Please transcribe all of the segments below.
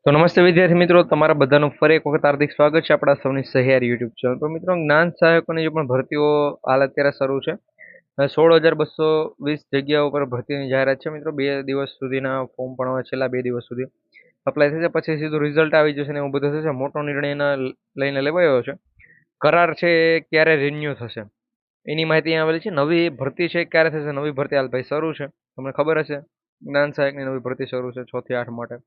તો નમસ્તે વિદ્યાર્થી મિત્રો, તમારા બધાનું ફરી એક વખત હાર્દિક સ્વાગત છે આપણા સૌની સહિયારી યુટ્યુબ ચેનલ પર. મિત્રો, જ્ઞાન સહાયકોની જે પણ ભરતીઓ હાલ અત્યારે શરૂ છે. 16,220 જગ્યાઓ પર ભરતીની જાહેરાત છે. મિત્રો, 2 દિવસ સુધીના ફોર્મ પણ હવે છેલ્લા 2 દિવસ સુધી અપ્લાય થશે, પછી સીધું રિઝલ્ટ આવી જશે ને એવું બધું થશે. મોટો નિર્ણય એના લઈને લેવાયો છે. કરાર છે એ ક્યારે રિન્યુ થશે એની માહિતી અહીંયા આવેલી છે. નવી ભરતી છે ક્યારે થશે? નવી ભરતી હાલ ભાઈ શરૂ છે, તમને ખબર હશે. જ્ઞાન સહાયકની નવી ભરતી શરૂ છે 6 થી 8 માટે.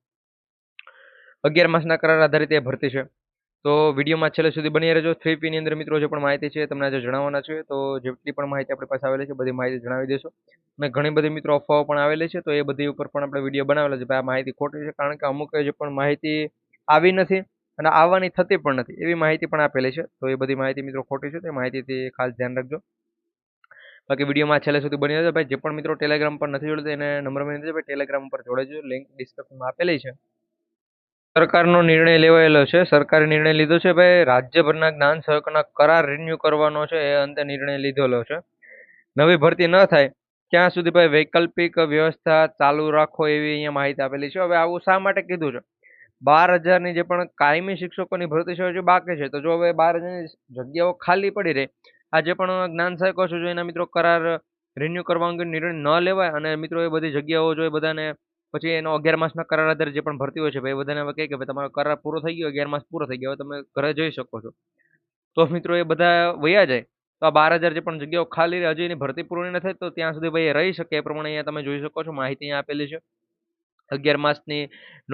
11 માસના કરાર આધારિત એ ભરતી છે. તો વિડીયોમાં છેલ્લે સુધી બની રહેજો. 3P ની અંદર મિત્રો જે પણ માહિતી છે તમને આજે જણાવવાના છે. તો જેટલી પણ માહિતી આપણી પાસે આવેલી છે બધી માહિતી જણાવી દઈશું. અને ઘણી બધી મિત્રો અફવાઓ પણ આવેલી છે, તો એ બધી ઉપર પણ આપણે વિડીયો બનાવેલા છે. ભાઈ આ માહિતી ખોટી છે, કારણ કે અમુક જે પણ માહિતી આવી નથી અને આવવાની થતી પણ નથી એવી માહિતી પણ આપેલી છે. તો એ બધી માહિતી મિત્રો ખોટી છે, તો એ માહિતીથી ખાસ ધ્યાન રાખજો. બાકી વિડીયોમાં છેલ્લે સુધી બની રહેજો. ભાઈ જે પણ મિત્રો ટેલિગ્રામ પર નથી જોડતા એને નંબર વિનંતી છે, ભાઈ ટેલિગ્રામ પર જોડાજો. લિંક ડિસ્ક્રિપ્શનમાં આપેલી છે. સરકારનો નિર્ણય લેવાયેલો છે. સરકારે નિર્ણય લીધો છે ભાઈ, રાજ્યભરના જ્ઞાન સહાયકોના કરાર રિન્યુ કરવાનો છે એ અંતે નિર્ણય લીધેલો છે. નવી ભરતી ન થાય ત્યાં સુધી ભાઈ વૈકલ્પિક વ્યવસ્થા ચાલુ રાખો એવી અહીંયા માહિતી આપેલી છે. હવે આવું શા માટે કીધું છે? 12,000ની જે પણ કાયમી શિક્ષકોની ભરતી છે હજુ બાકી છે, તો જો હવે 12,000ની જગ્યાઓ ખાલી પડી રહે, આ જે પણ જ્ઞાન સહાયકો છે જો એના મિત્રો કરાર રિન્યુ કરવા અંગે નિર્ણય ન લેવાય અને મિત્રો એ બધી જગ્યાઓ જો એ બધાને પછી એનો 11 માસના કરાર આધારે જે પણ ભરતી હોય છે ભાઈ બધાને હવે કહે કે ભાઈ તમારો કરાર પૂરો થઈ ગયો, 11 માસ પૂરો થઈ ગયો, હવે તમે ઘરે જઈ શકો છો. તો મિત્રો એ બધા વયા જાય, તો આ 12,000 જે પણ જગ્યાઓ ખાલી હજી એની ભરતી પૂરી ન થાય તો ત્યાં સુધી ભાઈ એ રહી શકે. એ પ્રમાણે અહીંયા તમે જોઈ શકો છો, માહિતી અહીંયા આપેલી છે. 11 માસની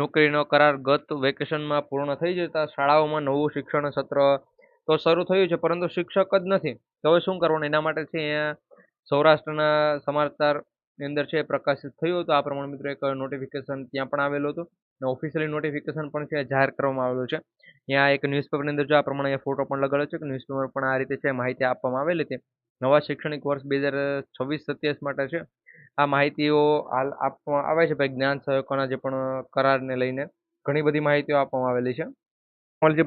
નોકરીનો કરાર ગત વેકેશનમાં પૂર્ણ થઈ જતા શાળાઓમાં નવું શિક્ષણ સત્ર તો શરૂ થયું છે, પરંતુ શિક્ષક જ નથી. તો હવે શું કરવાનું? એના માટે છે અહીંયા સૌરાષ્ટ્રના સમાચારની અંદર છે પ્રકાશિત થયું હતું. આ પ્રમાણે મિત્રો એક નોટિફિકેશન ત્યાં પણ આવેલું હતું અને ઓફિશિયલી નોટિફિકેશન પણ છે જાહેર કરવામાં આવેલું છે. ત્યાં એક ન્યૂઝપેપરની અંદર જો આ પ્રમાણે ફોટો પણ લગાડ્યો છે કે ન્યૂઝપેપર પણ આ રીતે છે માહિતી આપવામાં આવેલી હતી. નવા શૈક્ષણિક વર્ષ 2026-27 માટે છે આ માહિતીઓ હાલ આપવામાં આવે છે. ભાઈ જ્ઞાન સહાયકોના જે પણ કરારને લઈને ઘણી બધી માહિતીઓ આપવામાં આવેલી છે.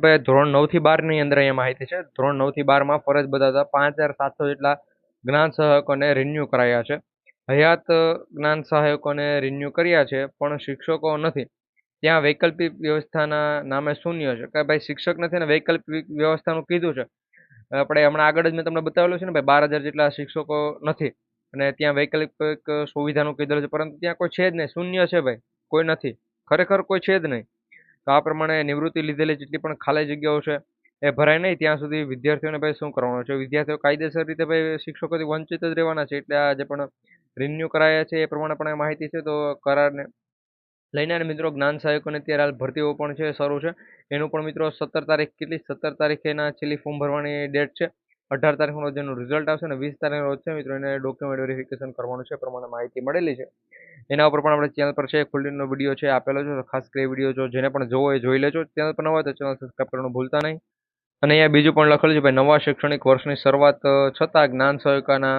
ભાઈ ધોરણ 9 થી 12 ની અંદર અહીંયા માહિતી છે. ધોરણ 9 થી 12 ફરજ બજાવતા 5,700 જેટલા જ્ઞાન સહાયકોને રિન્યુ કરાયા છે. હયાત જ્ઞાન સહાયકોને રિન્યુ કર્યા છે પણ શિક્ષકો નથી. ત્યાં વૈકલ્પિક વ્યવસ્થાના નામે શૂન્ય છે કે ભાઈ શિક્ષક નથી ને વૈકલ્પિક વ્યવસ્થાનું કીધું છે. આપણે હમણાં આગળ જ મેં તમને બતાવેલું છે ને ભાઈ 12,000 જેટલા શિક્ષકો નથી અને ત્યાં વૈકલ્પિક સુવિધાનું કીધેલું છે, પરંતુ ત્યાં કોઈ છે જ નહીં, શૂન્ય છે ભાઈ, કોઈ નથી, ખરેખર કોઈ છે જ નહીં. તો આ પ્રમાણે નિવૃત્તિ લીધેલી જેટલી પણ ખાલી જગ્યાઓ છે એ ભરાય નહીં ત્યાં સુધી વિદ્યાર્થીઓને ભાઈ શું કરવાનું છે? વિદ્યાર્થીઓ કાયદેસર રીતે ભાઈ શિક્ષકોથી વંચિત જ રહેવાના છે. એટલે આ જે પણ રિન્યુ કરાયા છે એ પ્રમાણે પણ માહિતી છે. તો કરારને લઈને અને મિત્રો જ્ઞાન સહાયકોને અત્યારે હાલ ભરતીઓ પણ છે શરૂ છે. એનું પણ મિત્રો 17 તારીખ કેટલી 17 તારીખે એના છેલ્લી ફોર્મ ભરવાની ડેટ છે. 18 તારીખનો રોજ એનું રિઝલ્ટ આવશે અને 20 તારીખનો રોજ છે મિત્રો એને ડોક્યુમેન્ટ વેરિફિકેશન કરવાનું છે, પ્રમાણે માહિતી મળેલી છે. એના ઉપર પણ આપણે ચેનલ પર છે ફૂલ ડીટેલનો વિડીયો છે આપેલો છે, તો ખાસ કરી વિડીયો જો જેને પણ જોવો એ જોઈ લેજો. ચેનલ પર ન હોય તો ચેનલ સબસ્ક્રાઈબ કરવાનું ભૂલતા નહીં. અને અહીંયા બીજું પણ લખેલું છે ભાઈ નવા શૈક્ષણિક વર્ષની શરૂઆત છતાં જ્ઞાન સહાયકોના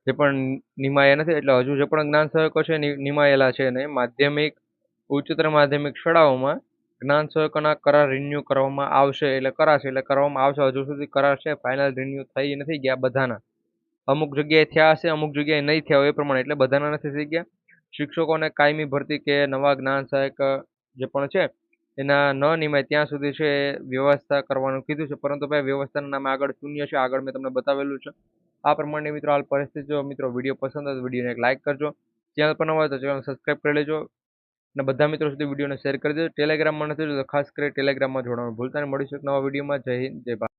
જે પણ નિમાયા નથી, એટલે હજુ જે પણ જ્ઞાન સહાયકો છે નિમાયેલા છે અને માધ્યમિક ઉચ્ચતર માધ્યમિક શાળાઓમાં જ્ઞાન સહાયકોના કરાર રિન્યુ કરવામાં આવશે, એટલે કરાશે, એટલે કરવામાં આવશે. હજુ સુધી કરાર છે ફાઇનલ રિન્યુ થઈ નથી ગયા બધાના. અમુક જગ્યાએ થયા હશે, અમુક જગ્યાએ નહીં થયા હોય એ પ્રમાણે, એટલે બધાના નથી થઈ ગયા. શિક્ષકોને કાયમી ભરતી કે નવા જ્ઞાન સહાયક જે પણ છે એના ન નિમાય ત્યાં સુધી છે વ્યવસ્થા કરવાનું કીધું છે, પરંતુ ભાઈ વ્યવસ્થાના નામે આગળ શૂન્ય છે. આગળ મેં તમને બતાવેલું છે. આ પ્રમાણે મિત્રો હાલ પરિસ્થિતિ. જો મિત્રો વિડીયો પસંદ હોય તો વિડીયોને એક લાઇક કરજો. ચેનલ પર ન હોય તો ચેનલ સબસ્ક્રાઈબ કરી લેજો અને બધા મિત્રો સુધી વિડીયોને શેર કરી દેજો. ટેલિગ્રામમાં નથી તો ખાસ કરી ટેલિગ્રામમાં જોડાવાનું ભૂલતા નહીં. મળીશું એક નવા વિડીયોમાં. જય હિન્દ, જય ભારત.